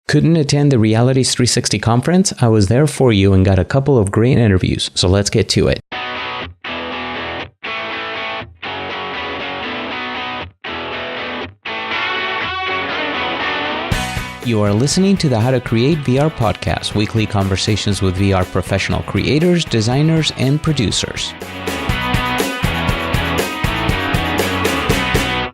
Couldn't attend the Realities360 conference? I was there for you and got a couple of great interviews, so let's get to it. You are listening to the How to Create VR podcast, weekly conversations with VR professional creators, designers, and producers.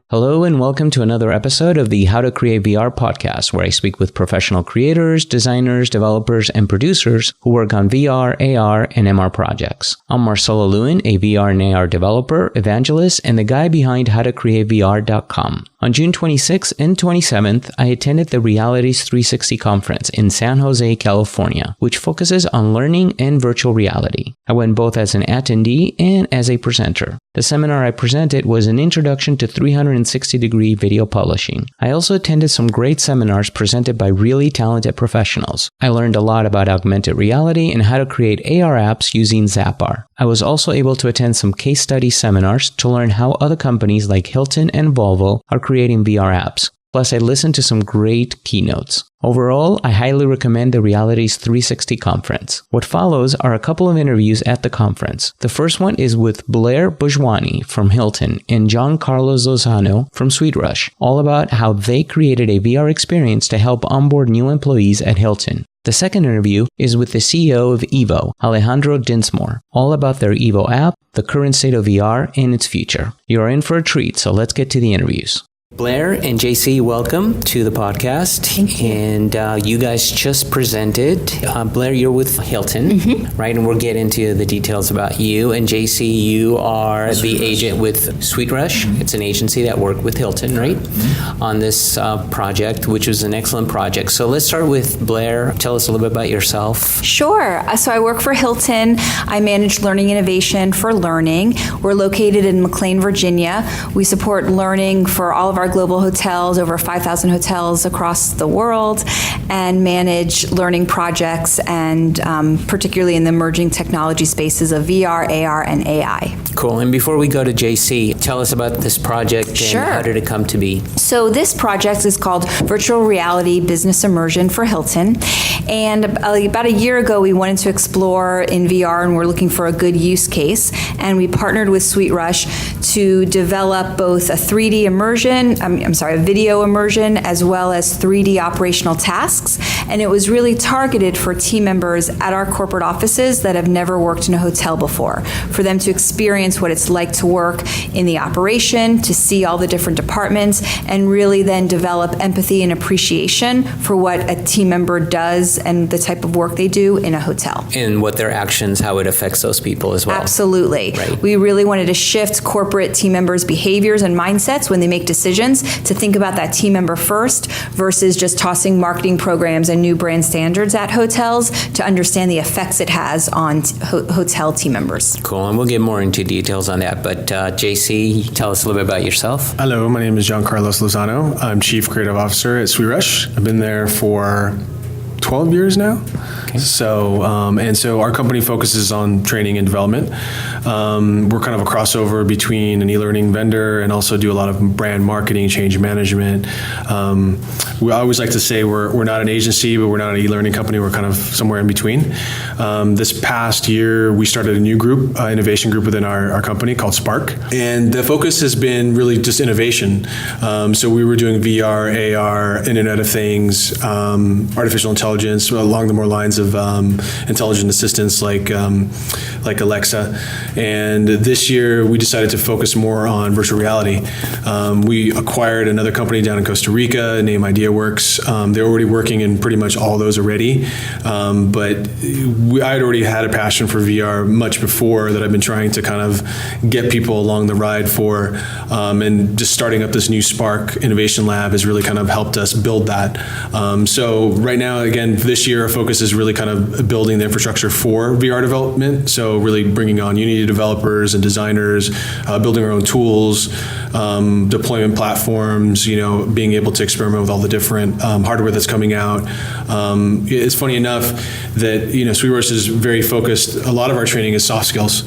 Hello and welcome to another episode of the How to Create VR podcast, where I speak with professional creators, designers, developers, and producers who work on VR, AR, and MR projects. I'm Marcelo Lewin, a VR and AR developer, evangelist, and the guy behind howtocreatevr.com. On June 26th and 27th, I attended the Realities360 conference in San Jose, California, which focuses on learning and virtual reality. I went both as an attendee and as a presenter. The seminar I presented was an introduction to 360-degree video publishing. I also attended some great seminars presented by really talented professionals. I learned a lot about augmented reality and how to create AR apps using Zappar. I was also able to attend some case study seminars to learn how other companies like Hilton and Volvo are creating VR apps. Plus, I listened to some great keynotes. Overall, I highly recommend the Realities360 conference. What follows are a couple of interviews at the conference. The first one is with Blaire Bohjwani from Hilton and John Carlos Lozano from Sweetrush, all about how they created a VR experience to help onboard new employees at Hilton. The second interview is with the CEO of EEVO, Alejandro Dinsmore, all about their EEVO app, the current state of VR, and its future. You're in for a treat, so let's get to the interviews. Blaire and JC, welcome to the podcast. Thank you. And you guys just presented. Blaire, you're with Hilton, right? And we'll get into the details about you. And JC, you are the agent with Sweetrush. It's an agency that worked with Hilton, right? On this project, which was an excellent project. So let's start with Blaire. Tell us a little bit about yourself. Sure. So I work for Hilton. I manage learning innovation for learning. We're located in McLean, Virginia. We support learning for all of our global hotels, over 5,000 hotels across the world, and manage learning projects, and particularly in the emerging technology spaces of VR, AR, and AI. Cool. And before we go to JC, tell us about this project and how did it come to be? So this project is called Virtual Reality Business Immersion for Hilton. And about a year ago, we wanted to explore in VR, and we're looking for a good use case. And we partnered with Sweetrush to develop both a 3D immersion, a video immersion, as well as 3D operational tasks. And it was really targeted for team members at our corporate offices that have never worked in a hotel before, for them to experience what it's like to work in the operation, to see all the different departments, and really then develop empathy and appreciation for what a team member does and the type of work they do in a hotel. And what their actions, how it affects those people as well. Absolutely. Right. We really wanted to shift corporate team members' behaviors and mindsets when they make decisions to think about that team member first versus just tossing marketing programs and new brand standards at hotels, to understand the effects it has on hotel team members. Cool, and we'll get more into details on that. But JC, tell us a little bit about yourself. Hello, my name is John Carlos Lozano. I'm Chief Creative Officer at Sweetrush. I've been there for 12 years now. Okay. So our company focuses on training and development. We're kind of a crossover between an e-learning vendor and also do a lot of brand marketing, change management. We always like to say we're not an agency, but we're not an e-learning company. We're kind of somewhere in between. This past year, we started a new group, innovation group within our company called Spark. And the focus has been really just innovation. So we were doing VR, AR, Internet of Things, artificial intelligence, along the more lines of intelligent assistants like Alexa. And this year, we decided to focus more on virtual reality. We acquired another company down in Costa Rica named IdeaWorks. They're already working in pretty much all those already. But I had already had a passion for VR much before that I've been trying to kind of get people along the ride for. And just starting up this new Spark Innovation Lab has really kind of helped us build that. So right now, again, this year, our focus is really kind of building the infrastructure for VR development. So really bringing on Unity developers and designers, building our own tools, deployment platforms, being able to experiment with all the different hardware that's coming out. It's funny enough that, Sweetrush is very focused. A lot of our training is soft skills.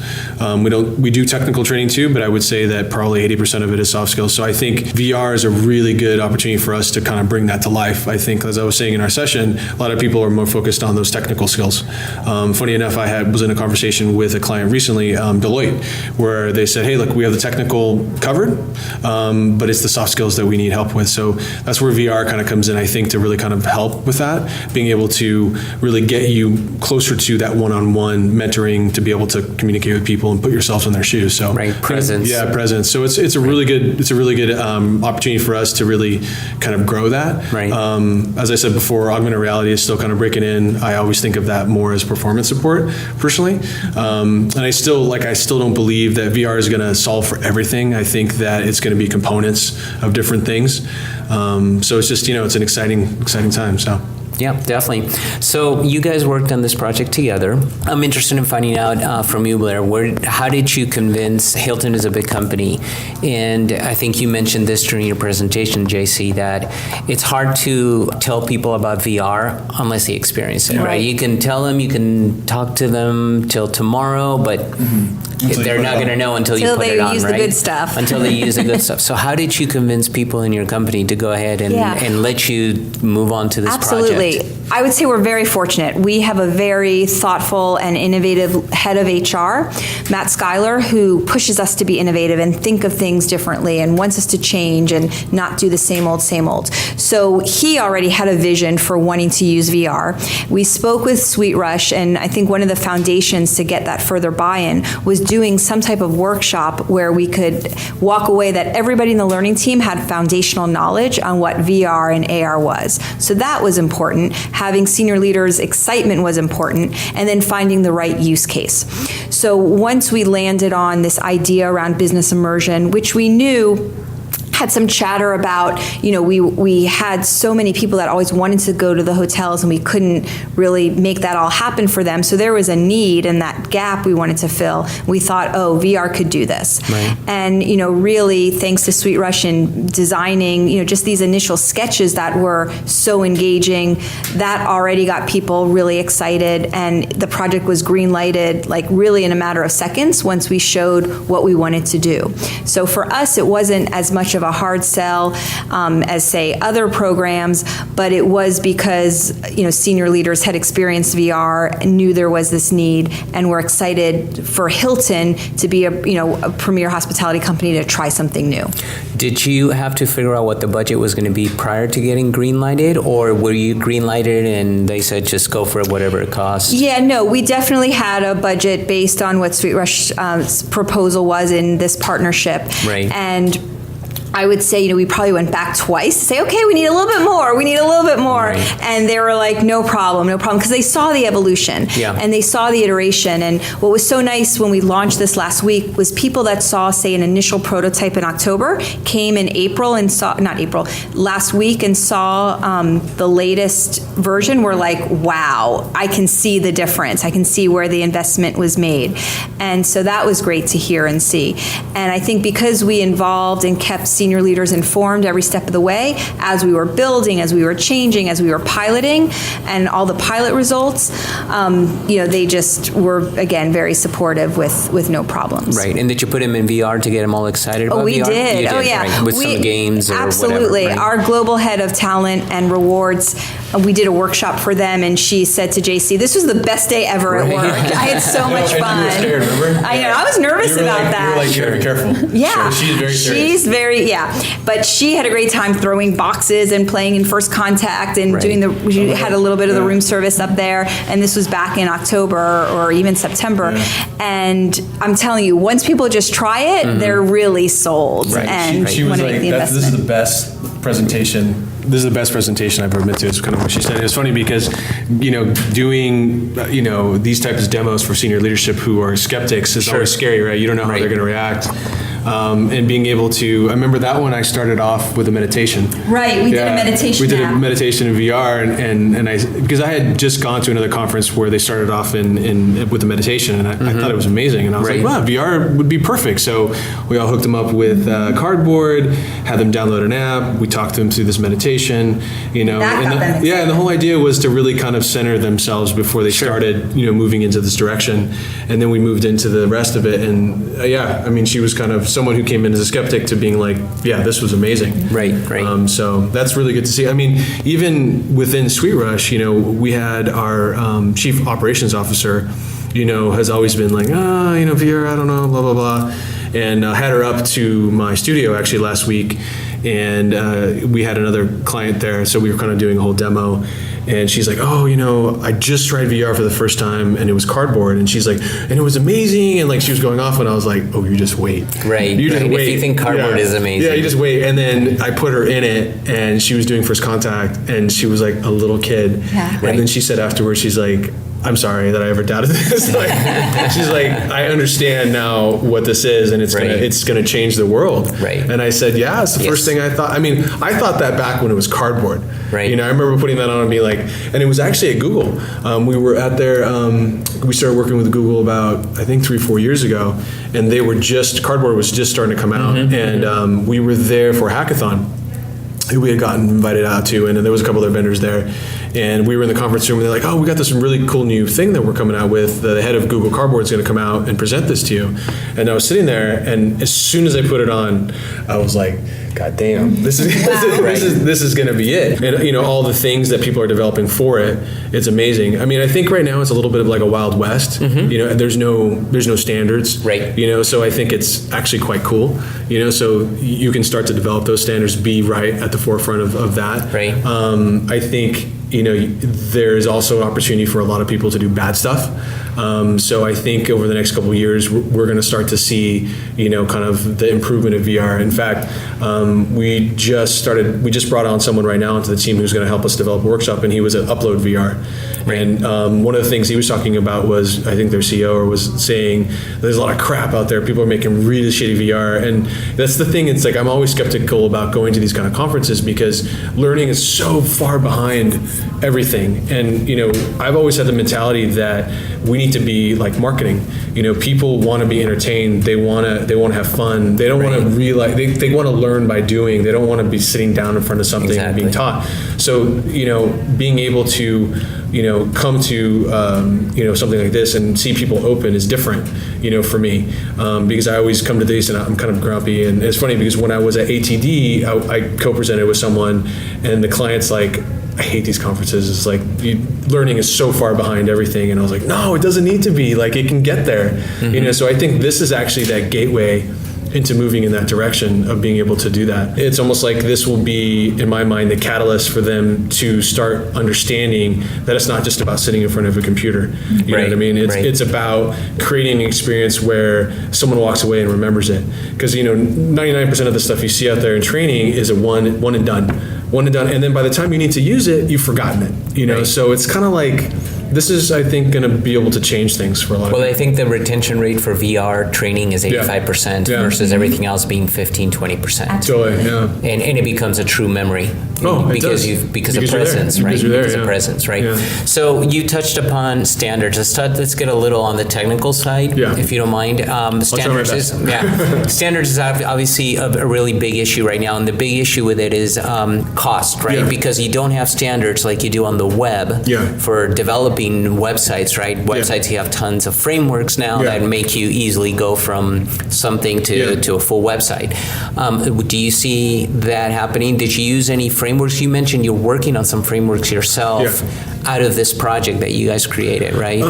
We do technical training too, but I would say that probably 80% of it is soft skills. So I think VR is a really good opportunity for us to kind of bring that to life. I think, as I was saying in our session, a lot of people are more focused on those technical skills. Funny enough, I was in a conversation with a client recently, Deloitte, where they said, hey, look, we have the technical covered, but it's the soft skills that we need help with. So that's where VR kind of comes in, I think, to really kind of help with that, being able to really get you closer to that one-on-one mentoring, to be able to communicate with people and put yourself in their shoes. So presence. Yeah, presence. So it's a really good opportunity for us to really kind of grow that. Right. As I said before, augmented reality is still kind of breaking in. I always think of that more as performance support, personally. And I still don't believe that VR is going to solve for everything. I think that it's going to be components of different things. So it's just, it's an exciting time. So. Yeah, definitely. So you guys worked on this project together. I'm interested in finding out from you, Blaire, how did you convince, Hilton is a big company, and I think you mentioned this during your presentation, JC, that it's hard to tell people about VR unless they experience it, right? You can tell them, you can talk to them till tomorrow, but they're not going to know until you put it on, right? Until they use the good stuff. Until they use the good stuff. So how did you convince people in your company to go ahead and let you move on to this project? I would say we're very fortunate. We have a very thoughtful and innovative head of HR, Matt Schuyler, who pushes us to be innovative and think of things differently and wants us to change and not do the same old, same old. So he already had a vision for wanting to use VR. We spoke with Sweetrush, and I think one of the foundations to get that further buy-in was doing some type of workshop where we could walk away that everybody in the learning team had foundational knowledge on what VR and AR was. So that was important. Having senior leaders' excitement was important, and then finding the right use case. So once we landed on this idea around business immersion, which we knew had some chatter about, we had so many people that always wanted to go to the hotels and we couldn't really make that all happen for them. So there was a need, and that gap we wanted to fill. We thought, VR could do this. Right. And, really thanks to Sweetrush in designing, just these initial sketches that were so engaging, that already got people really excited, and the project was green lighted really in a matter of seconds once we showed what we wanted to do. So for us, it wasn't as much of a hard sell as, say, other programs, but it was because senior leaders had experienced VR and knew there was this need, and were excited for Hilton to be a premier hospitality company to try something new. Did you have to figure out what the budget was going to be prior to getting green lighted, or were you green lighted and they said just go for it, whatever it costs? Yeah, no, we definitely had a budget based on what Sweetrush's proposal was in this partnership. Right. And I would say, we probably went back twice to say, okay, we need a little bit more. Right. And they were like, no problem, because they saw the evolution and they saw the iteration. And what was so nice when we launched this last week was people that saw, say, an initial prototype in October came in last week and saw the latest version, were like, wow, I can see the difference. I can see where the investment was made. And so that was great to hear and see. And I think because we involved and kept senior leaders informed every step of the way, as we were building, as we were changing, as we were piloting, and all the pilot results, they just were, again, very supportive with no problems. Right. And did you put them in VR to get them all excited about VR? We did. You did. Oh, yeah. Right? With some games or absolutely. whatever. Right? Our global head of talent and rewards, we did a workshop for them, and she said to JC, this was the best day ever at work. I had so much fun. You were scared, remember? I know. I was nervous about that. You were like, be careful. Yeah. She's very serious. But she had a great time throwing boxes and playing in First Contact and we had a little bit of the room service up there. And this was back in October or even September. Yeah. And I'm telling you, once people just try it, they're really sold. Right. And she was like, this is the best presentation. This is the best presentation I've ever been to. Is kind of what she said. It was funny because, doing, these types of demos for senior leadership who are skeptics is always scary, right? You don't know how they're going to react. and being able to, I remember that one I started off with a meditation. Right, we did a meditation. We did a meditation in VR, and I, because I had just gone to another conference where they started off in with the meditation, and I thought it was amazing, and I was like, wow, VR would be perfect. So we all hooked them up with cardboard, had them download an app, we talked to them through this meditation, and the whole idea was to really kind of center themselves before they started, moving into this direction, and then we moved into the rest of it, and I mean, she was kind of someone who came in as a skeptic to being like, yeah, this was amazing. Right. So that's really good to see. I mean, even within Sweetrush, we had our chief operations officer, has always been like, VR, I don't know, blah, blah, blah. And had her up to my studio actually last week, and we had another client there, so we were kind of doing a whole demo. And she's like, I just tried VR for the first time, and it was cardboard. And she's like, and it was amazing. And like, she was going off, and I was like, oh, you just wait. Right. You just wait. If you think cardboard is amazing. Yeah, you just wait. And then I put her in it, and she was doing first contact, and she was like a little kid. Yeah. And then she said afterwards, she's like, I'm sorry that I ever doubted this. She's like, I understand now what this is, and it's gonna change the world. Right. And I said, yeah, it's the first thing I thought. I mean, I thought that back when it was cardboard. Right. I remember putting that on and being like, and it was actually at Google. We were at their, we started working with Google about, I think 3-4 years ago, and they were cardboard was just starting to come out, and we were there for a hackathon who we had gotten invited out to, and there was a couple other vendors there, and we were in the conference room, and they're like, oh, we got this really cool new thing that we're coming out with. The head of Google Cardboard is going to come out and present this to you. And I was sitting there, and as soon as I put it on, I was like, God damn, this is going to be it. And all the things that people are developing for it, it's amazing. I mean, I think right now it's a little bit of like a Wild West. There's no standards. Right. So I think it's actually quite cool. So you can start to develop those standards, be right at the forefront of that. Right. I think there's also an opportunity for a lot of people to do bad stuff. So I think over the next couple of years, we're going to start to see, kind of the improvement of VR. In fact, we just brought on someone right now into the team who's going to help us develop a workshop, and he was at Upload VR. Right. And one of the things he was talking about was, I think their CEO was saying, there's a lot of crap out there. People are making really shitty VR. And that's the thing. It's like, I'm always skeptical about going to these kind of conferences because learning is so far behind everything. And, I've always had the mentality that we need to be like marketing. People want to be entertained. They want to have fun. They don't want to realize, they want to learn by doing. They don't want to be sitting down in front of something and being taught. So, being able to, come to, something like this and see people open is different, for me, because I always come to these and I'm kind of grumpy. And it's funny because when I was at ATD, I co-presented with someone, and the client's like, I hate these conferences. It's like learning is so far behind everything. And I was like, no, it doesn't need to be. Like, it can get there. So I think this is actually that gateway into moving in that direction of being able to do that. It's almost like this will be, in my mind, the catalyst for them to start understanding that it's not just about sitting in front of a computer. You know what I mean? It's about creating an experience where someone walks away and remembers it. Because 99% of the stuff you see out there in training is a one and done. And then by the time you need to use it, you've forgotten it. So it's kind of like, this is, I think, going to be able to change things for a lot of people. Well, I think the retention rate for VR training is 85% versus everything else being 15-20%. Totally, yeah. And it becomes a true memory. Because of presence, right? Because of presence, right? Yeah. So you touched upon standards. Let's get a little on the technical side, if you don't mind. Standards is obviously a really big issue right now, and the big issue with it is cost, right? Yeah. Because you don't have standards like you do on the web for developing websites, right? Websites, you have tons of frameworks now that make you easily go from something to a full website. Do you see that happening? Did you use any frameworks? You mentioned you're working on some frameworks yourself out of this project that you guys created, right?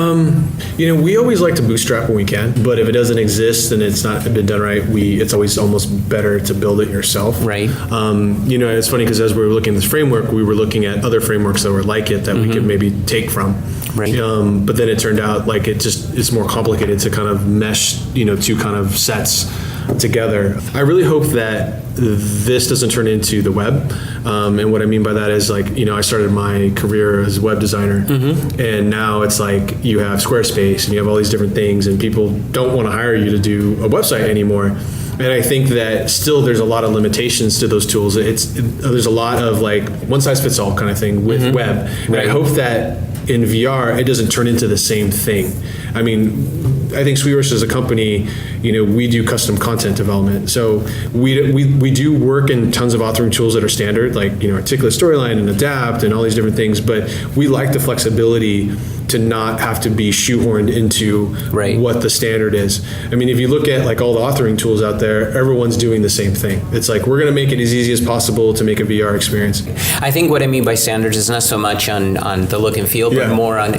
We always like to bootstrap when we can, but if it doesn't exist and it's not been done right, it's always almost better to build it yourself. Right. It's funny because as we were looking at this framework, we were looking at other frameworks that were like it that we could maybe take from. Right. But then it turned out like it's more complicated to kind of mesh, two kind of sets together. I really hope that this doesn't turn into the web. And what I mean by that is I started my career as a web designer, and now it's like you have Squarespace and you have all these different things, and people don't want to hire you to do a website anymore. And I think that still there's a lot of limitations to those tools. There's a lot of like one size fits all kind of thing with web. And I hope that in VR, it doesn't turn into the same thing. I mean, I think Sweetrush as a company, we do custom content development. So we do work in tons of authoring tools that are standard, like, Articulate Storyline and Adapt and all these different things. But we like the flexibility to not have to be shoehorned into what the standard is. I mean, if you look at like all the authoring tools out there, everyone's doing the same thing. It's like, we're going to make it as easy as possible to make a VR experience. I think what I mean by standards is not so much on the look and feel, but more on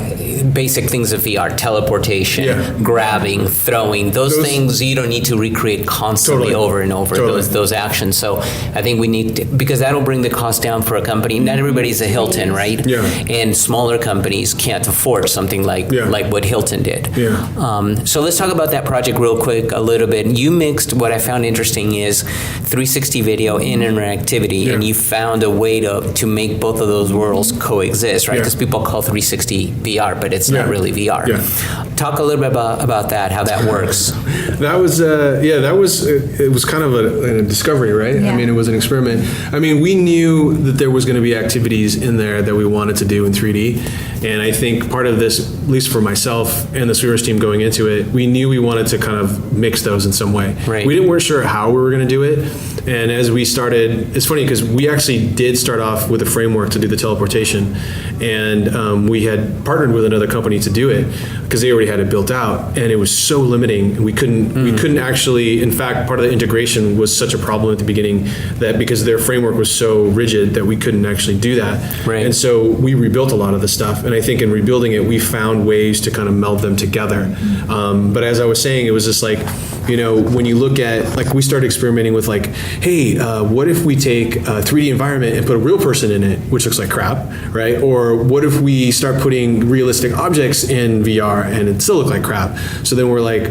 basic things of VR, teleportation, grabbing, throwing, those things you don't need to recreate constantly over and over, those actions. So I think we need to, because that'll bring the cost down for a company. Not everybody's a Hilton, right? Yeah. And smaller companies can't afford something like what Hilton did. Yeah. So let's talk about that project real quick a little bit. You mixed, what I found interesting is 360 video and interactivity, and you found a way to make both of those worlds coexist, right? Because people call 360 VR, but it's not really VR. Yeah. Talk a little bit about that, how that works. That was, it was kind of a discovery, right? Yeah. I mean, it was an experiment. I mean, we knew that there was going to be activities in there that we wanted to do in 3D. And I think part of this, at least for myself and the Sweetrush team going into it, we knew we wanted to kind we've mixed those in some way. Right. We weren't sure how we were going to do it. And as we started, it's funny because we actually did start off with a framework to do the teleportation. And we had partnered with another company to do it because they already had it built out. And it was so limiting. We couldn't actually, in fact, part of the integration was such a problem at the beginning that because their framework was so rigid that we couldn't actually do that. Right. And so we rebuilt a lot of the stuff. And I think in rebuilding it, we found ways to kind of meld them together. But as I was saying, it was just like, when you look at, like, we started experimenting with like, hey, what if we take a 3D environment and put a real person in it, which looks like crap, right? Or what if we start putting realistic objects in VR and it still look like crap? So then we're like,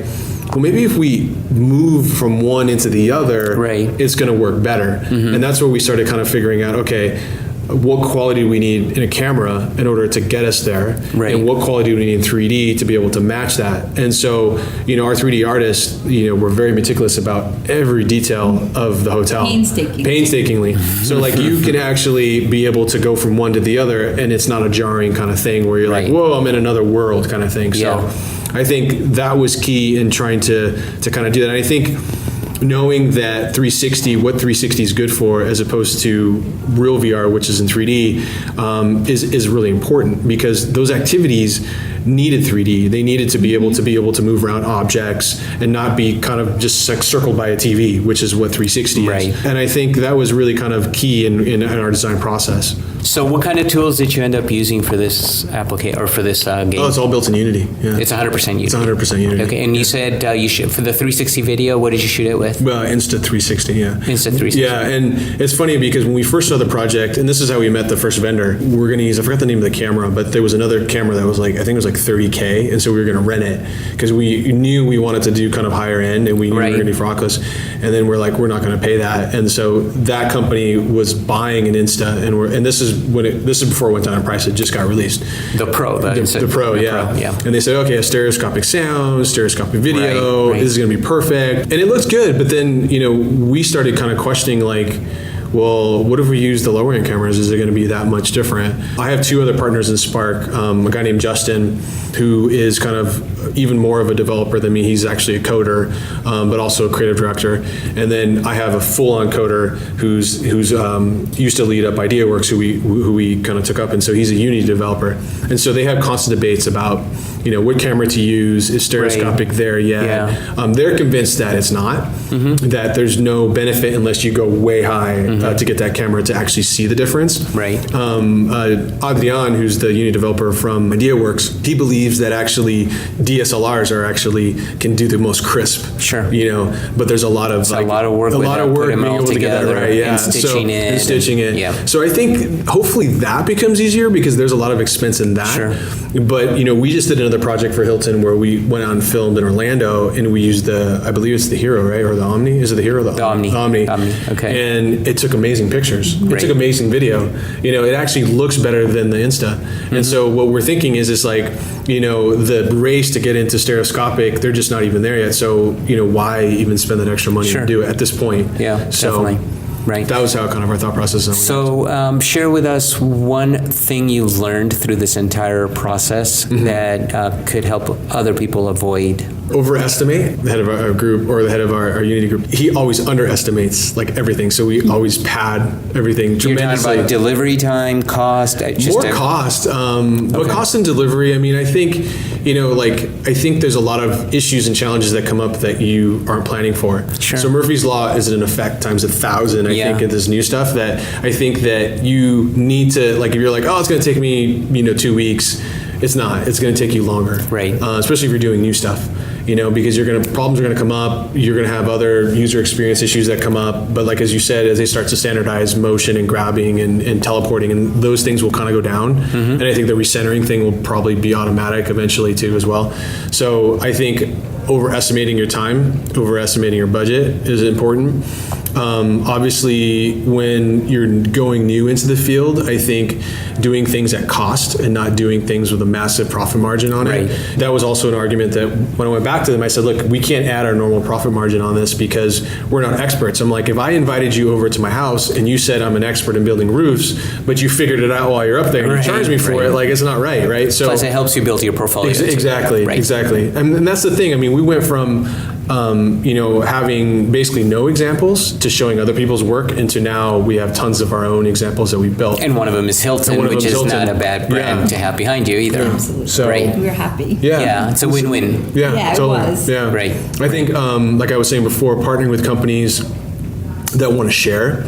well, maybe if we move from one into the other, it's going to work better. Mm-hmm. And that's where we started kind of figuring out, okay, what quality we need in a camera in order to get us there, and what quality we need in 3D to be able to match that. And so, our 3D artists, we're very meticulous about every detail of the hotel. Painstakingly. So like you can actually be able to go from one to the other and it's not a jarring kind of thing where you're like, whoa, I'm in another world kind of thing. So I think that was key in trying to kind of do that. And I think knowing that 360, what 360 is good for as opposed to real VR, which is in 3D, is really important because those activities needed 3D. They needed to be able to move around objects and not be kind of just like circled by a TV, which is what 360 is. And I think that was really kind of key in our design process. So what kind of tools did you end up using for this application or for this game? Oh, it's all built in Unity. Yeah. It's 100% Unity. It's 100% Unity. Okay, and you said you shoot for the 360 video. What did you shoot it with? Well, Insta360, yeah. Insta360. Yeah, and it's funny because when we first saw the project, and this is how we met the first vendor, we were going to use, I forgot the name of the camera, but there was another camera that was like, I think it was like $30K, and so we were going to rent it because we knew we wanted to do kind of higher end, and we knew we were going to be for Oculus, and then we're like, we're not going to pay that, and so that company was buying an Insta, and this is before it went down in price. It just got released. The Pro, the Pro, yeah. And they said, okay, a stereoscopic sound, stereoscopic video, this is going to be perfect, and it looks good. But then, we started kind of questioning, like, well, what if we use the lower end cameras? Is it going to be that much different? I have two other partners in Spark, a guy named Justin, who is kind of even more of a developer than me. He's actually a coder, but also a creative director. And then I have a full-on coder who's used to lead up IdeaWorks, who we kind of took up, and so he's a Unity developer. And so they have constant debates about, what camera to use. Is stereoscopic there yet? Yeah. They're convinced that it's not, that there's no benefit unless you go way high to get that camera to actually see the difference. Right. Adrian, who's the Unity developer from IdeaWorks, he believes that actually DSLRs can do the most crisp. Sure. But there's a lot of a lot of work being able to get that right. Yeah. And stitching it. Yeah. So I think hopefully that becomes easier because there's a lot of expense in that. Sure. But we just did another project for Hilton where we went out and filmed in Orlando and we used I believe it's the Hero, right? Or the Omni? Is it the Hero or the Omni? The Omni. Okay. And it took took amazing pictures. It took amazing video. It actually looks better than the Insta. And so what we're thinking is like, the race to get into stereoscopic, they're just not even there yet. So, why even spend that extra money to do it at this point? Yeah, so definitely. Right. That was how kind of our thought process. So share with us one thing you learned through this entire process that could help other people avoid. Overestimate. The head of our group, or the head of our Unity group, he always underestimates like everything. So we always pad everything tremendously. You're talking about delivery time, cost? Cost. But cost and delivery, I mean, I think, I think there's a lot of issues and challenges that come up that you aren't planning for. Sure. So Murphy's Law is in effect times 1,000, I think, in this new stuff that I think that you need to, like, if you're like, oh, it's going to take me, 2 weeks. It's not. It's going to take you longer. Right. Especially if you're doing new stuff. Because problems are going to come up. You're going to have other user experience issues that come up. But like, as you said, as they start to standardize motion and grabbing and teleporting, and those things will kind of go down. And I think the recentering thing will probably be automatic eventually too as well. So I think overestimating your time, overestimating your budget is important. Obviously, when you're going new into the field, I think doing things at cost and not doing things with a massive profit margin on it. That was also an argument that when I went back to them, I said, look, we can't add our normal profit margin on this because we're not experts. I'm like, if I invited you over to my house and you said I'm an expert in building roofs, but you figured it out while you're up there and you charge me for it, like, it's not right? So plus it helps you build your portfolio. Exactly. And that's the thing. I mean, we went from having basically no examples to showing other people's work into now we have tons of our own examples that we built. And one of them is Hilton, which is not a bad brand to have behind you either. Absolutely. So, we're happy. Yeah, it's a win-win. Yeah, totally. It was. Yeah. Right. I think, like I was saying before, partnering with companies that want to share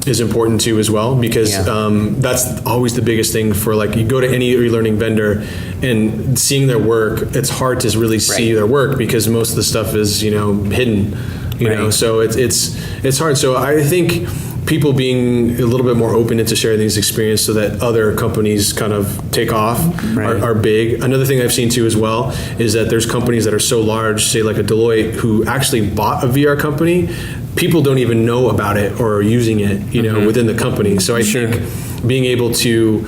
is important too as well, because that's always the biggest thing for, like, you go to any e-learning vendor and seeing their work, it's hard to really see their work because most of the stuff is, hidden, so it's hard. So I think people being a little bit more open into sharing these experiences so that other companies kind of take off are big. Another thing I've seen too as well is that there's companies that are so large, say like a Deloitte, who actually bought a VR company. People don't even know about it or are using it, within the company. So I think being able to,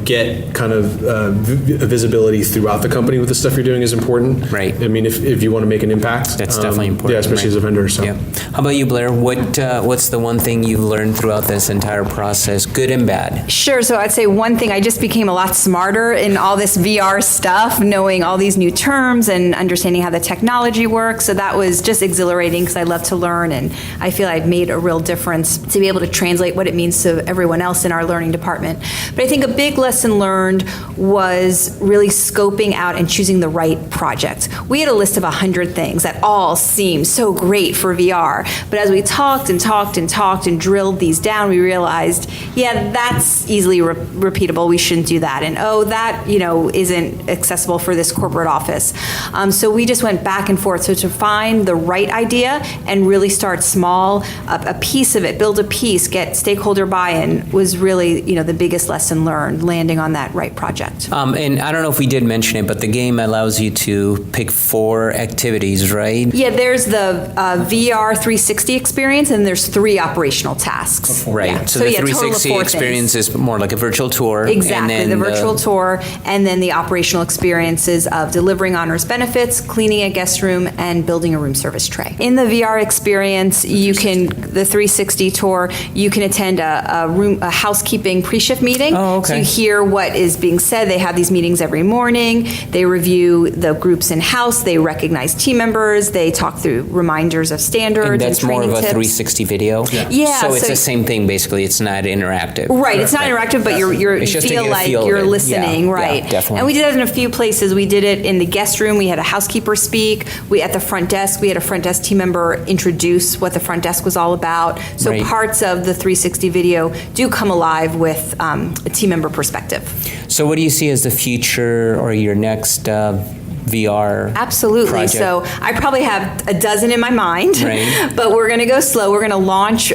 get kind of visibility throughout the company with the stuff you're doing is important. Right. I mean, if you want to make an impact. That's definitely important. Yeah, especially as a vendor. So. Yeah. How about you, Blaire? What's the one thing you've learned throughout this entire process, good and bad? Sure. So I'd say one thing, I just became a lot smarter in all this VR stuff, knowing all these new terms and understanding how the technology works. So that was just exhilarating because I love to learn, and I feel I've made a real difference to be able to translate what it means to everyone else in our learning department. But I think a big lesson learned was really scoping out and choosing the right project. We had a list of 100 things that all seemed so great for VR, but as we talked and drilled these down, we realized, that's easily repeatable. We shouldn't do that. And that, isn't accessible for this corporate office. So we just went back and forth. So to find the right idea and really start small, a piece of it, build a piece, get stakeholder buy-in was really, the biggest lesson learned, landing on that right project. And I don't know if we did mention it, but the game allows you to pick 4 activities, right? Yeah, there's the VR 360 experience, and there's 3 operational tasks. Right. Yeah. So the 360 experience is more like a virtual tour. Exactly, and then the virtual tour, and then the operational experiences of delivering honors benefits, cleaning a guest room, and building a room service tray. In the VR experience, the 360 tour, you can attend a housekeeping pre-shift meeting. Oh, okay. So you hear what is being said. They have these meetings every morning. They review the groups in-house. They recognize team members. They talk through reminders of standards and that's training more of a tips. 360 video? Yeah. So it's the same thing, basically. It's not interactive. Right. It's not interactive, but you feel like you're listening. Right. Yeah, definitely. And we did that in a few places. We did it in the guest room. We had a housekeeper speak. At the front desk, we had a front desk team member introduce what the front desk was all about. So parts of the 360 video do come alive with a team member perspective. So what do you see as the future or your next VR Absolutely. project? So I probably have a dozen in my mind, but we're going to go slow. We're going to launch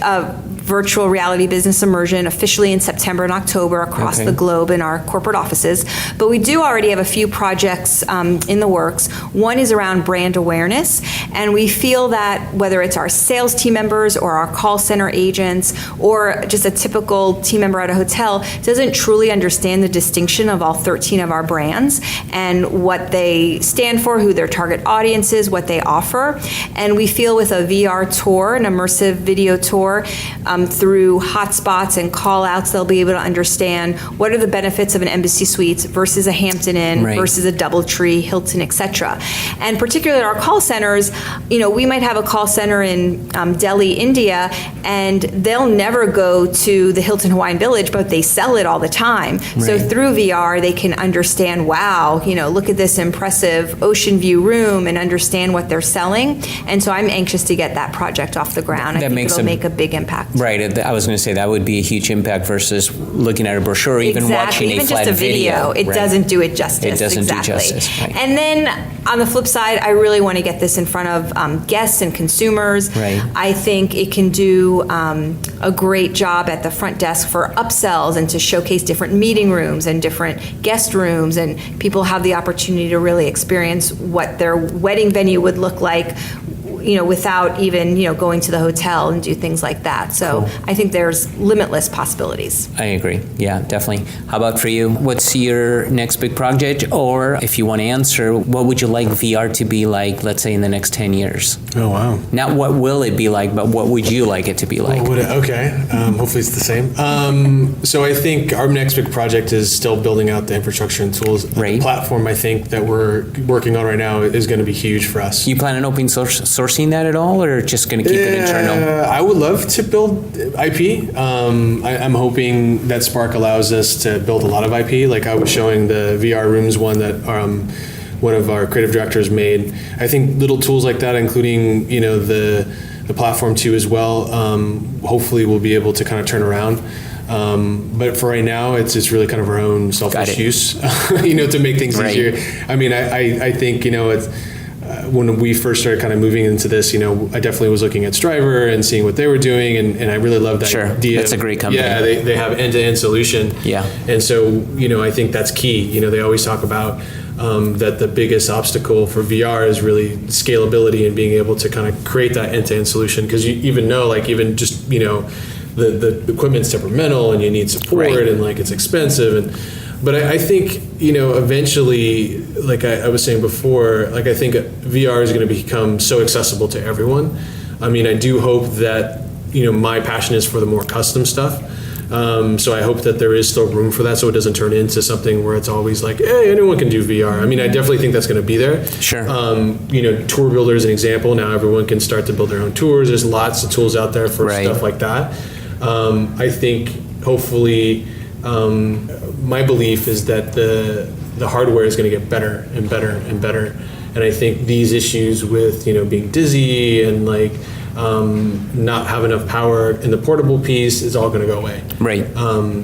virtual reality business immersion officially in September and October across the globe in our corporate offices. But we do already have a few projects in the works. One is around brand awareness, and we feel that whether it's our sales team members or our call center agents or just a typical team member at a hotel doesn't truly understand the distinction of all 13 of our brands and what they stand for, who their target audience is, what they offer. And we feel with a VR tour, an immersive video tour, through hotspots and call outs, they'll be able to understand what are the benefits of an Embassy Suites versus a Hampton Inn versus a DoubleTree, Hilton, etc. And particularly our call centers, we might have a call center in Delhi, India, and they'll never go to the Hilton Hawaiian Village, but they sell it all the time. So through VR, they can understand, wow, look at this impressive ocean view room and understand what they're selling. And so I'm anxious to get that project off the ground. I think it'll make a big impact. Right. I was going to say that would be a huge impact versus looking at a brochure or even watching even a flat just a video. It doesn't do it justice. It doesn't do justice. Right. And then on the flip side, I really want to get this in front of guests and consumers. Right. I think it can do a great job at the front desk for upsells and to showcase different meeting rooms and different guest rooms, and people have the opportunity to really experience what their wedding venue would look like, without even, going to the hotel and do things like that. So cool. I think there's limitless possibilities. I agree. Yeah, definitely. How about for you? What's your next big project? Or if you want to answer, what would you like VR to be like, let's say, in the next 10 years? Oh, wow. Not what will it be like, but what would you like it to be like? Okay. Hopefully it's the same. So I think our next big project is still building out the infrastructure and tools. Right. The platform, I think, that we're working on right now is going to be huge for us. You plan on open sourcing that at all, or just going to keep it internal? I would love to build IP. I'm hoping that Spark allows us to build a lot of IP. Like I was showing the VR rooms one that one of our creative directors made. I think little tools like that, including the platform too as well, hopefully we'll be able to kind of turn around. But for right now, it's really kind of our own selfish use, to make things easier. I mean, I think, when we first started kind of moving into this, I definitely was looking at Striver and seeing what they were doing, and I really love that idea. That's a great company. Yeah, they have end-to-end solution. Yeah. And so, I think that's key. They always talk about that the biggest obstacle for VR is really scalability and being able to kind of create that end-to-end solution, because you even know, even just, the equipment's temperamental and you need support and it's expensive. But I think, eventually, like I was saying before, I think VR is going to become so accessible to everyone. I mean, I do hope that, my passion is for the more custom stuff. So I hope that there is still room for that, so it doesn't turn into something where it's always like, hey, anyone can do VR. I mean, I definitely think that's going to be there. Sure. Tour Builder is an example. Now everyone can start to build their own tours. There's lots of tools out there for stuff like that. I think, hopefully, my belief is that the hardware is going to get better and better and better, and I think these issues with being dizzy and not have enough power in the portable piece is all going to go away. Right.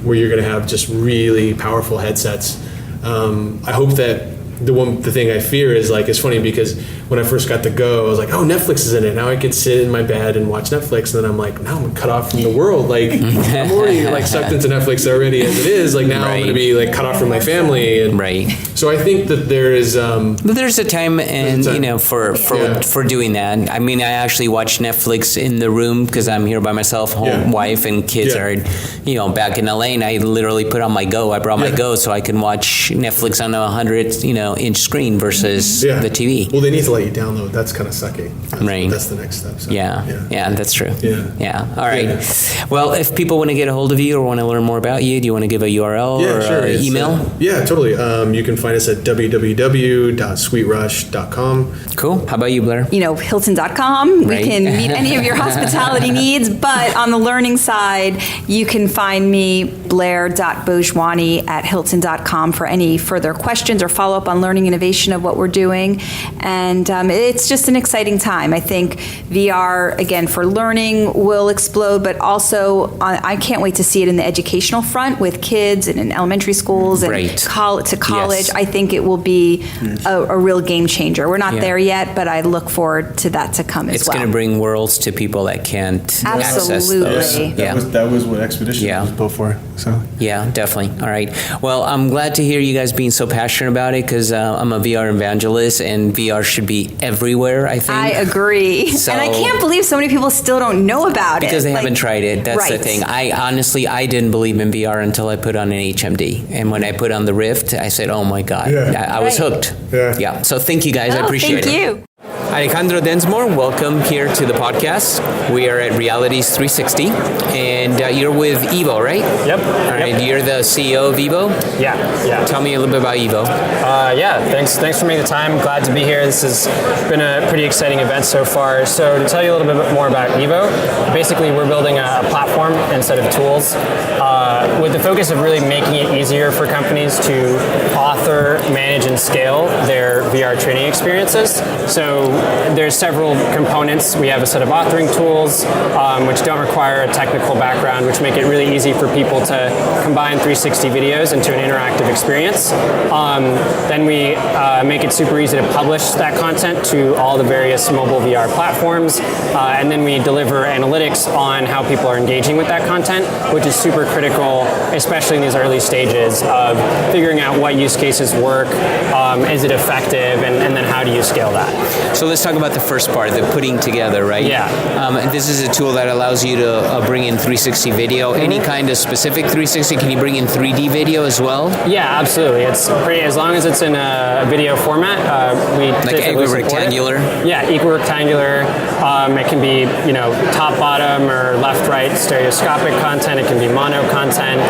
Where you're going to have just really powerful headsets. I hope that the thing I fear is it's funny because when I first got the Go, I was like, oh, Netflix is in it. Now I could sit in my bed and watch Netflix. And then I'm like, now I'm cut off from the world. I'm already sucked into Netflix already as it is. Now I'm going to be cut off from my family. And so I think that there is. But there's a time for doing that. I mean, I actually watch Netflix in the room because I'm here by myself, wife and kids are, back in LA, and I literally put on my Go. I brought my Go so I can watch Netflix on a 100 inch screen versus the TV. Well, they need to let you download. That's kind of sucky. That's the next step. So, yeah, that's true. Yeah. All right. Yeah. Well, if people want to get a hold of you or want to learn more about you, do you want to give a URL or an email? Totally. You can find us at www.sweetrush.com. Cool. How about you, Blaire? Hilton.com. We can meet any of your hospitality needs, but on the learning side, you can find me, Blaire.Bohjwani at Hilton.com for any further questions or follow up on on learning innovation of what we're doing. And it's just an exciting time. I think VR, again, for learning will explode, but also I can't wait to see it in the educational front with kids and in elementary schools and to college. Yes. I think it will be a real game changer. We're not there yet, but I look forward to that to come as well. It's going to bring worlds to people that can't access those. Yeah. That was what Expedition was built for. So yeah, definitely. All right. Well, I'm glad to hear you guys being so passionate about it, because I'm a VR evangelist, and VR should be everywhere, I think. I agree. And I can't believe so many people still don't know about because it. they haven't tried it. That's the thing. I honestly didn't believe in VR until I put on an HMD. And when I put on the Rift, I said, oh my God, I was hooked. Yeah. So thank you guys. I appreciate it. Thank you. Alejandro Dinsmore, welcome here to the podcast. We are at Realities360, and you're with EEVO, right? Yep. All right, you're the CEO of EEVO? Yeah. Tell me a little bit about EEVO. Thanks for making the time. Glad to be here. This has been a pretty exciting event so far. So to tell you a little bit more about EEVO, basically we're building a platform and set of tools with the focus of really making it easier for companies to author, manage, and scale their VR training experiences. So there's several components. We have a set of authoring tools, which don't require a technical background, which make it really easy for people to combine 360 videos into an interactive experience. Then we make it super easy to publish that content to all the various mobile VR platforms. And then we deliver analytics on how people are engaging with that content, which is super critical, especially in these early stages of figuring out what use cases work, is it effective, and then how do you scale that? So let's talk about the first part, the putting together, right? Yeah. This is a tool that allows you to bring in 360 video. Any kind of specific 360? Can you bring in 3D video as well? Yeah, absolutely. It's pretty, as long as it's in a video format, we like equirectangular? Yeah, equirectangular. It can be, top, bottom, or left, right, stereoscopic content. It can be mono content.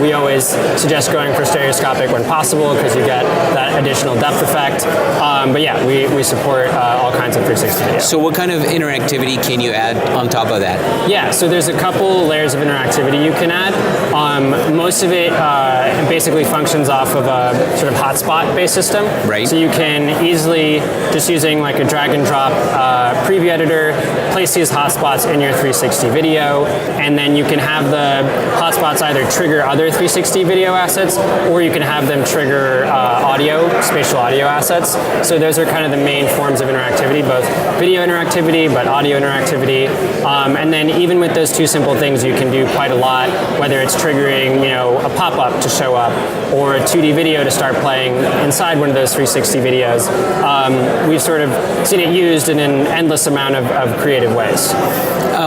We always suggest going for stereoscopic when possible because you get that additional depth effect. But yeah, we support all kinds of 360 video. So what kind of interactivity can you add on top of that? Yeah, so there's a couple layers of interactivity you can add. Most of it basically functions off of a sort of hotspot-based system. Right. So you can easily, just using like a drag and drop preview editor, place these hotspots in your 360 video, and then you can have the hotspots either trigger other 360 video assets, or you can have them trigger spatial audio assets. So those are kind of the main forms of interactivity, both video interactivity, but audio interactivity. And then even with those two simple things, you can do quite a lot, whether it's triggering, a pop-up to show up, or a 2D video to start playing inside one of those 360 videos. We've sort of seen it used in an endless amount of creative ways.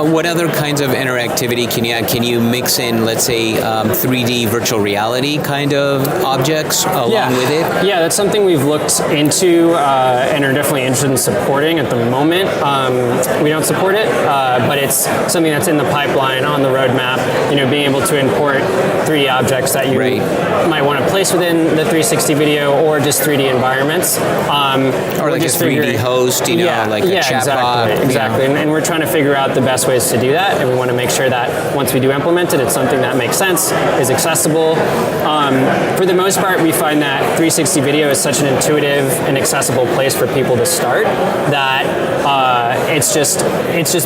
What other kinds of interactivity can you add? Can you mix in, let's say, 3D virtual reality kind of objects along with it? Yeah, that's something we've looked into and are definitely interested in supporting at the moment. We don't support it, but it's something that's in the pipeline, on the roadmap, being able to import 3D objects that you might want to place within the 360 video, or just 3D environments. Or like a 3D host, like a chatbot. Exactly. And we're trying to figure out the best ways to do that, and we want to make sure that once we do implement it, it's something that makes sense, is accessible. For the most part, we find that 360 video is such an intuitive and accessible place for people to start that it's just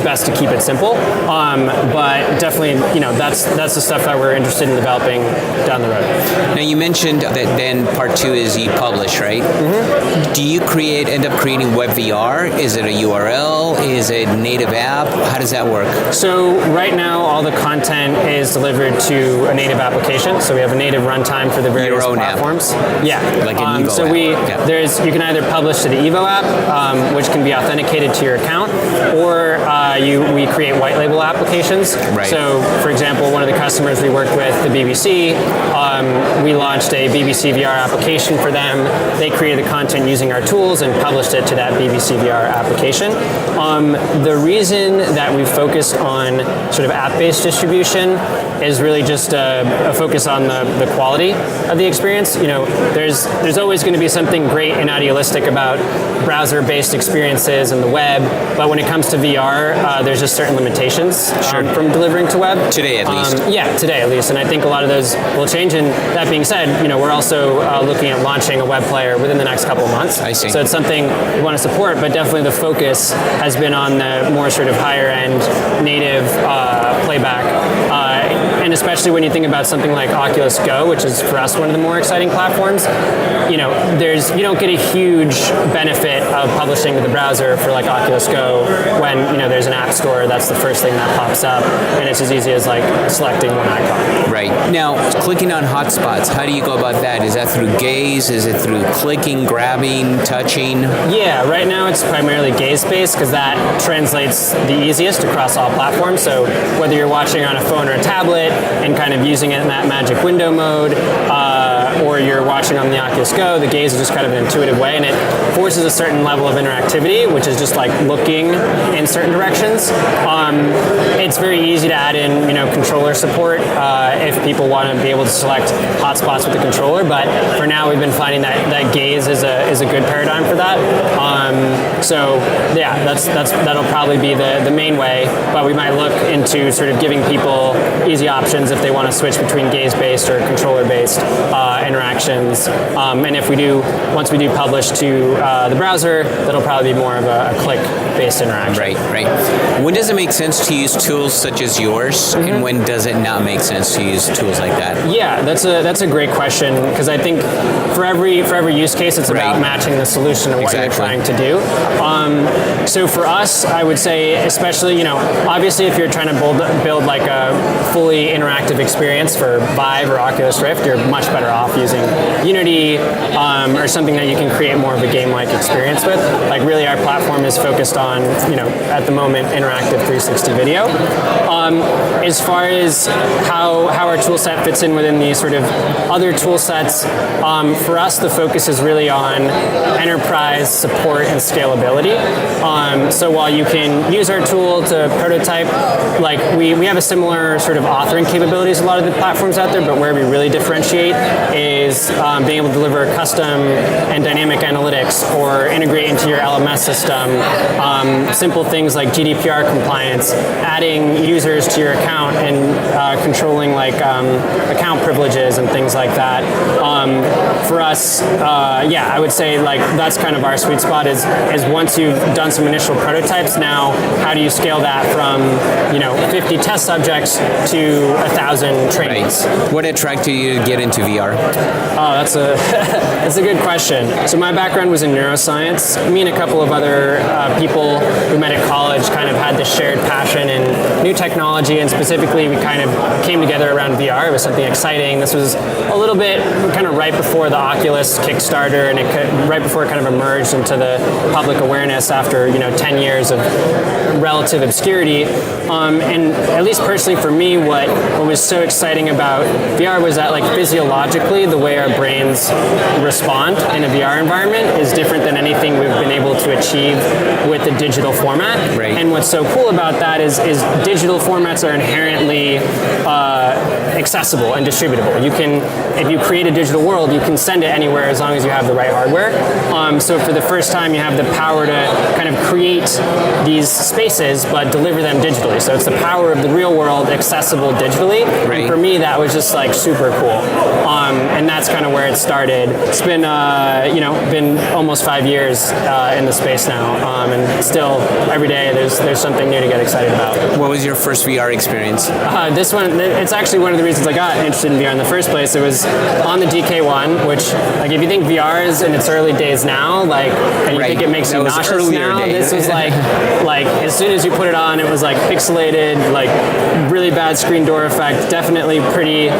best to keep it simple. But definitely, that's the stuff that we're interested in developing down the road. Now you mentioned that then part 2 is you publish, right? Mm-hmm. Do you end up creating web VR? Is it a URL? Is it a native app? How does that work? So right now, all the content is delivered to a native application. So we have a native runtime for the various platforms. App. Yeah, like an EEVO so app. You can either publish to the EEVO app, which can be authenticated to your account, or we create white label applications. Right. So, for example, one of the customers we worked with, the BBC, we launched a BBC VR application for them. They created the content using our tools and published it to that BBC VR application. The reason that we focus focused on sort of app-based distribution is really just a focus on the quality of the experience. You know, there's always going to be something great and idealistic about browser-based experiences and the web, but when it comes to VR, there's just certain limitations from delivering to web. Today, at least. Today at least, and I think a lot of those will change. And that being said, you know, we're also looking at launching a web player within the next couple of months. I see. So it's something we want to support, but definitely the focus has been on the more sort of higher end native playback. And especially when you think about something like Oculus Go, which is for us one of the more exciting platforms, you know, you don't get a huge benefit of publishing to the browser for like Oculus Go when, you know, there's an app store. That's the first thing that pops up, and it's as easy as like selecting one icon. Right. Now, clicking on hotspots, how do you go about that? Is that through gaze? Is it through clicking, grabbing, touching? Yeah, right now it's primarily gaze-based because that translates the easiest across all platforms. So whether you're watching on a phone or a tablet and kind of using it in that magic window mode, or you're watching on the Oculus Go, the gaze is just kind of an intuitive way, and it forces a certain level of interactivity, which is just like looking in certain directions. It's very easy to add in, you know, controller support if people want to be able to select hotspots with the controller. But for now, we've been finding that gaze is a good paradigm for that. So yeah, that'll probably be the main way. But we might look into sort of giving people easy options if they want to switch between gaze-based or controller-based interactions. And if once we do publish to the browser, that'll probably be more of a click-based interaction. Right. When does it make sense to use tools such as yours, and when does it not make sense to use tools like that? Yeah, that's a great question, because I think for every use case, it's about matching the solution to what you're trying to do. So for us, I would say, especially, you know, obviously if you're trying to build like a fully interactive experience for Vive or Oculus Rift, you're much better off using Unity or something that you can create more of a game-like experience with. Like really our platform is focused on, you know, at the moment, interactive 360 video. As far as how our tool set fits in within these sort of other tool sets, for us the focus is really on enterprise support and scalability. So while you can use our tool to prototype, like we have a similar sort of authoring capabilities a lot of the platforms out there, but where we really differentiate is being able to deliver custom and dynamic analytics or integrate into your LMS system. Simple things like GDPR compliance, adding users to your account and controlling like account privileges and things like that. For us, I would say like that's kind of our sweet spot is once you've done some initial prototypes, now how do you scale that from, you know, 50 test subjects to 1,000 trainees? Right. What attracted you to get into VR? Oh, that's a good question. So my background was in neuroscience. Me and a couple of other people we met at college kind of had this shared passion in new technology, and specifically we kind of came together around VR. It was something exciting. This was a little bit kind of right before the Oculus Kickstarter, and right before it kind of emerged into the public awareness after, you know, 10 years of relative obscurity. And at least personally for me, what was so exciting about VR was that like physiologically the way our brains respond in a VR environment is different than anything we've been able to achieve with the digital format. Right. And what's so cool about that is digital formats are inherently accessible and distributable. You can, if you create a digital world, you can send it anywhere as long as you have the right hardware. So for the first time, you have the power to kind of create these spaces, but deliver them digitally. So it's the power of the real world accessible digitally. Right. And for me, that was just like super cool. And that's kind of where it started. It's been, been almost 5 years in the space now. And still every day there's something new to get excited about. What was your first VR experience? This one, it's actually one of the reasons I got interested in VR in the first place. It was on the DK1, which, like, if you think VR is in its early days now, like, and you think it makes you nauseous now, this was like as soon as you put it on, it was like pixelated, like really bad screen door effect, definitely pretty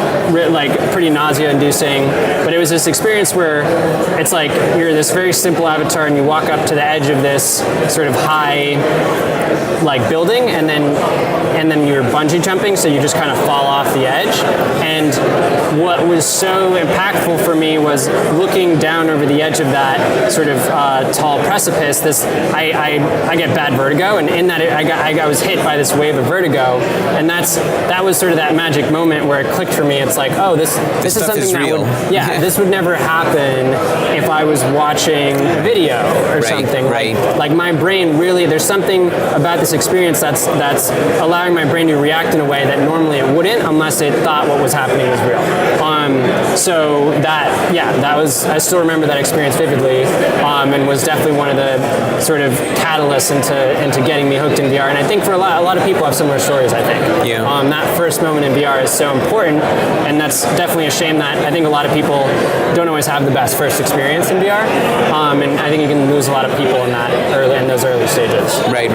nausea-inducing. interesting, but it was this experience where it's like you're this very simple avatar and you walk up to the edge of this sort of high like building, and then you're bungee jumping, so you just kind of fall off the edge. And what was so impactful for me was looking down over the edge of that sort of tall precipice. I get bad vertigo, and in that I was hit by this wave of vertigo, and that was sort of that magic moment where it clicked for me. It's like, oh, this is something that real. this would never happen if I was watching a video or something. Right. Like my brain really, there's something about this experience that's allowing my brain to react in a way that normally it wouldn't unless it thought what was happening was real. So that was, I still remember that experience vividly, and was definitely one of the sort of catalysts into getting me hooked in VR. And I think for a lot of people have similar stories, I think. Yeah. That first moment in VR is so important, and that's definitely a shame that I think a lot of people don't always have the best first experience in VR, and I think you can lose a lot of people in those early stages. Right.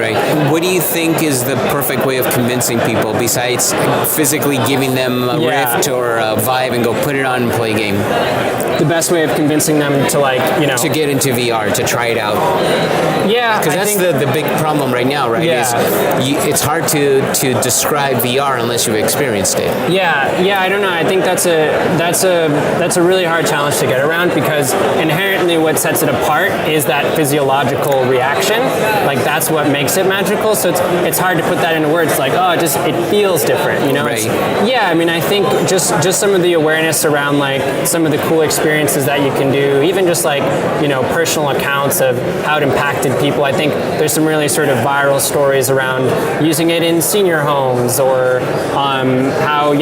What do you think is the perfect way of convincing people besides physically giving them a Rift or a Vive and go put it on and play a game? The best way of convincing them to to get into VR, to try it out. Yeah, because that's the big problem right now, right? Yeah. It's hard to describe VR unless you've experienced it. Yeah. I don't know. I think that's a really hard challenge to get around, because inherently what sets it apart is that physiological reaction. Like that's what makes it magical. So it's hard to put that into words. Like, oh, it feels different, you know? Right. I mean, I think just some of the awareness around like some of the cool experiences that you can do, even just like, personal accounts of how it impacted people. I think there's some really sort of viral stories around using it in senior homes, or how,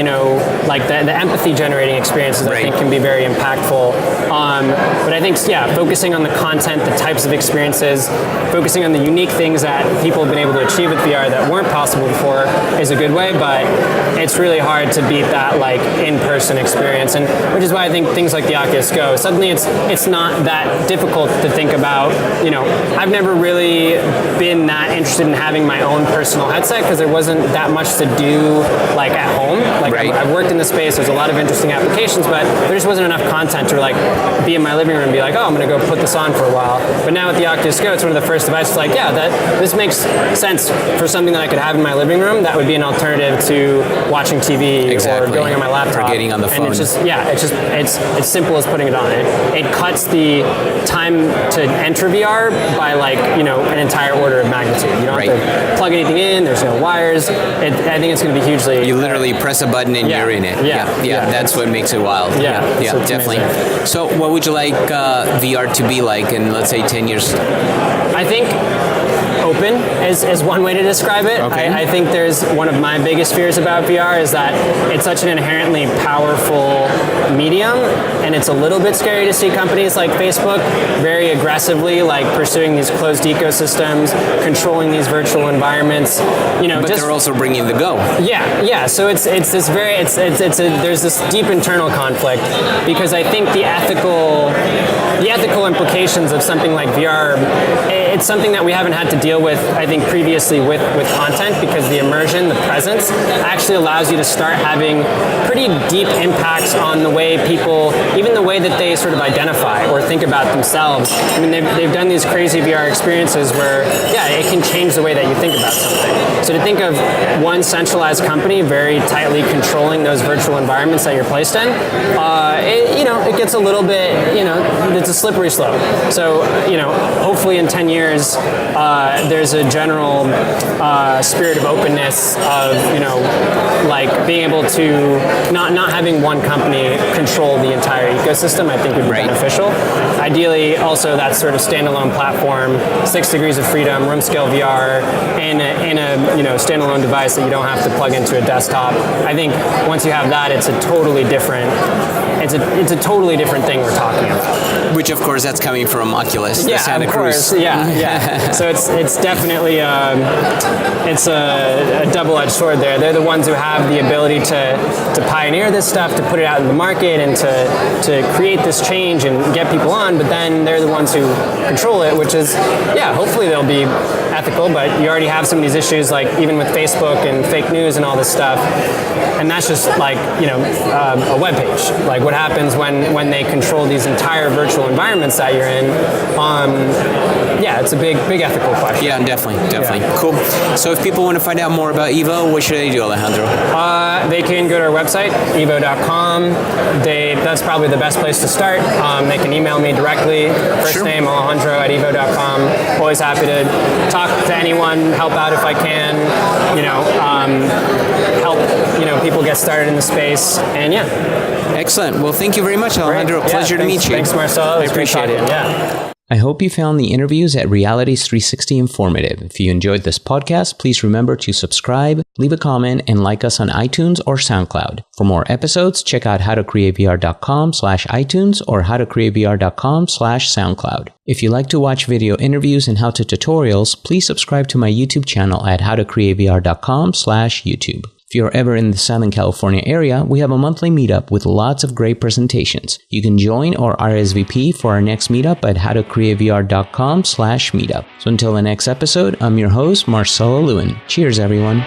like the empathy generating experiences I think can be very impactful. But I think, focusing on the content, the types of experiences, focusing on the unique things that people have been able to achieve with VR that weren't possible before is a good way, but it's really hard to beat that like in-person experience, and which is why I think things like the Oculus Go, suddenly it's not that difficult to think about. I've never really been that interested in having my own personal headset because there wasn't that much to do like at home. Like I've worked in the space, there's a lot of interesting applications, but there just wasn't enough content to like be in my living room and be like, oh, I'm going to go put this on for a while. But now with the Oculus Go, it's one of the first devices like, this makes sense for something that I could have in my living room that would be an alternative to watching TV or going on my laptop. Or getting on the phone. And it's simple as putting it on. It cuts the time to enter VR by like, an entire order of magnitude. You don't have to plug anything in, there's no wires. I think it's going to be hugely... You literally press a button and you're in it. Yeah. That's what makes it wild. Yeah, so definitely. Amazing. So what would you like VR to be like in, let's say, 10 years? I think open is one way to describe it. Okay. I think there's one of my biggest fears about VR is that it's such an inherently powerful medium, and it's a little bit scary to see companies like Facebook very aggressively like pursuing these closed ecosystems, controlling these virtual environments. But they're also bringing the Go. Yeah. So it's this very there's this deep internal conflict, because I think the ethical implications of something like VR, it's something that we haven't had to deal with, I think, previously with content, because the immersion, the presence, actually allows you to start having pretty deep impacts on the way people, even the way that they sort of identify or think about themselves. I mean, they've done these crazy VR experiences where, it can change the way that you think about something. So to think of one centralized company very tightly controlling those virtual environments that you're placed in, it gets a little bit, it's a slippery slope. So, hopefully in 10 years, there's a general spirit of openness of, like being able to not having one company control the entire ecosystem, I think would be beneficial. Ideally, also that sort of standalone platform, 6 degrees of freedom, room scale VR, in a standalone device that you don't have to plug into a desktop. I think once you have that, it's a totally different thing we're talking about. Which, of course, that's coming from Oculus, the Santa of Cruz. Course. Yeah. So it's definitely it's a double-edged sword there. They're the ones who have the ability to pioneer this stuff, to put it out in the market, and to create this change and get people on. But then they're the ones who control it, which is hopefully they'll be ethical. But you already have some of these issues, like even with Facebook and fake news and all this stuff. And that's just like a web page. Like what happens when they control these entire virtual environments that you're in. Yeah, it's a big ethical question. Yeah, definitely. Yeah. Cool. So if people want to find out more about EVO, what should they do, Alejandro? They can go to our website, evo.com. That's probably the best place to start. They can email me directly. First name, Alejandro at evo.com. Always happy to talk to anyone, help out if I can, help people get started in the space, and yeah. Excellent. Well, thank you very much, Alejandro. Great. Pleasure to meet you. Thanks, Marcelo. I appreciate it. Yeah. I hope you found the interviews at Realities360 informative. If you enjoyed this podcast, please remember to subscribe, leave a comment, and like us on iTunes or SoundCloud. For more episodes, check out howtocreatevr.com/iTunes or howtocreatevr.com/SoundCloud. If you like to watch video interviews and how-to tutorials, please subscribe to my YouTube channel at howtocreatevr.com/YouTube. If you're ever in the Southern California area, we have a monthly meetup with lots of great presentations. You can join or RSVP for our next meetup at howtocreatevr.com/meetup. So until the next episode, I'm your host, Marcelo Lewin. Cheers, everyone.